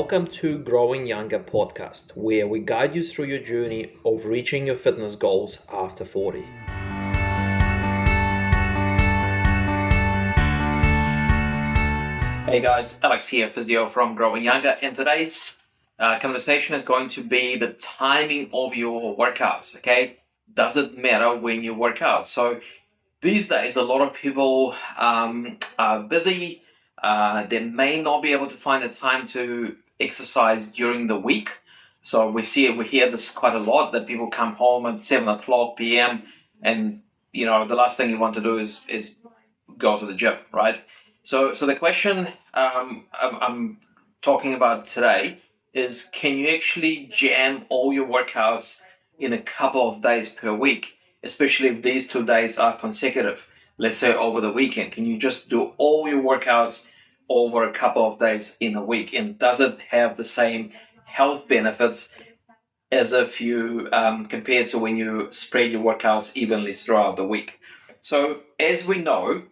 Welcome to Growing Younger podcast, where we guide you through your journey of reaching your fitness goals after 40. Hey guys, Alex here, physio from Growing Younger, and today's conversation is going to be the timing of your workouts, okay? Does it matter when you work out? So these days, a lot of people are busy. They may not be able to find the time to exercise during the week. So we hear this quite a lot, that people come home at 7 o'clock p.m. and the last thing you want to do is go to the gym, right? So the question I'm talking about today is, can you actually jam all your workouts in a couple of days per week, especially if these 2 days are consecutive? Let's say over the weekend, can you just do all your workouts over a couple of days in a week? And does it have the same health benefits as if you compared to when you spread your workouts evenly throughout the week? So as we know,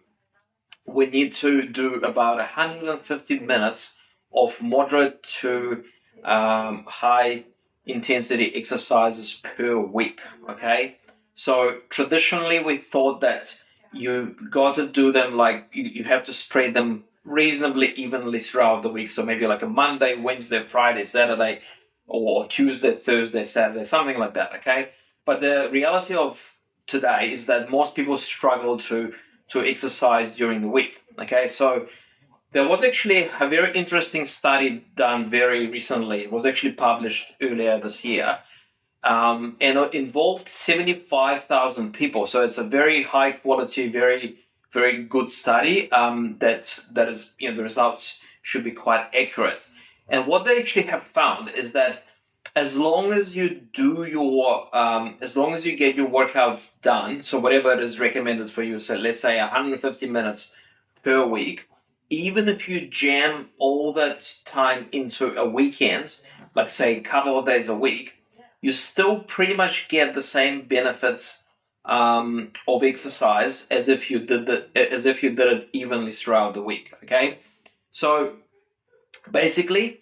we need to do about 150 minutes of moderate to high intensity exercises per week, okay? So traditionally we thought that you got to do them like you have to spread them reasonably evenly throughout the week. So maybe like a Monday, Wednesday, Friday, Saturday, or Tuesday, Thursday, Saturday, something like that, okay? But the reality of today is that most people struggle to exercise during the week, okay? So there was actually a very interesting study done very recently. It was actually published earlier this year, and it involved 75,000 people. So it's a very high quality, very, very good study. That is, the results should be quite accurate. And what they actually have found is that as long as you do as long as you get your workouts done, so whatever it is recommended for you, so let's say 150 minutes per week, even if you jam all that time into a weekend, like say a couple of days a week, you still pretty much get the same benefits of exercise as if you did it evenly throughout the week. Okay, so basically,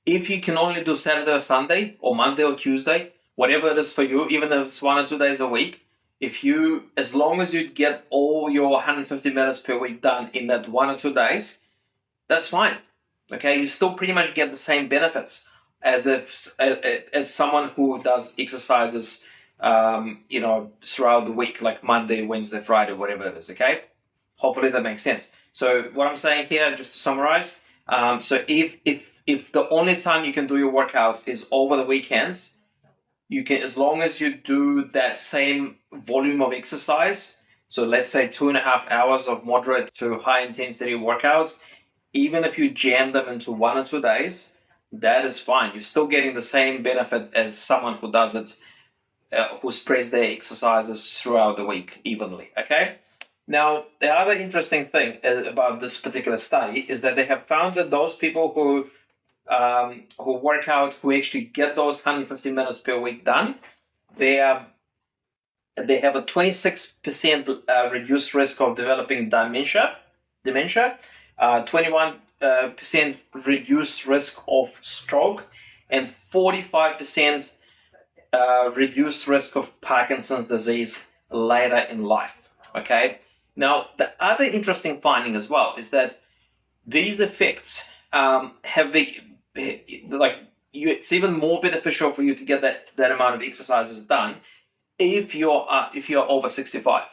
if you can only do Saturday or Sunday or Monday or Tuesday, whatever it is for you, even if it's 1 or 2 days a week, as long as you get all your 150 minutes per week done in that 1 or 2 days, that's fine. Okay, you still pretty much get the same benefits as someone who does exercises, throughout the week, like Monday, Wednesday, Friday, whatever it is. Okay, hopefully that makes sense. So what I'm saying here, just to summarize, so if the only time you can do your workouts is over the weekends, you can, as long as you do that same volume of exercise, so let's say 2.5 hours of moderate to high intensity workouts, even if you jam them into 1 or 2 days, that is fine. You're still getting the same benefit as someone who does it, who spreads their exercises throughout the week evenly, okay? Now, the other interesting thing about this particular study is that they have found that those people who work out, who actually get those 150 minutes per week done, they have a 26% reduced risk of developing dementia, 21% reduced risk of stroke, and 45% reduced risk of Parkinson's disease later in life. Okay. Now, the other interesting finding as well is that these effects it's even more beneficial for you to get that amount of exercises done if you're over 65.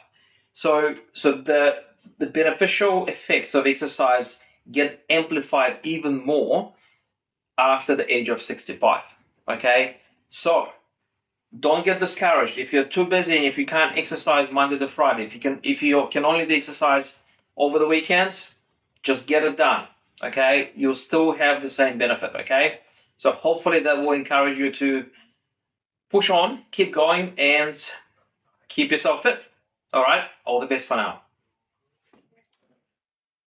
So the beneficial effects of exercise get amplified even more after the age of 65. Okay, so don't get discouraged if you're too busy and if you can't exercise Monday to Friday. If you can only do exercise over the weekends, just get it done. Okay, you'll still have the same benefit. Okay, so hopefully that will encourage you to push on, keep going, and keep yourself fit. All right, all the best for now.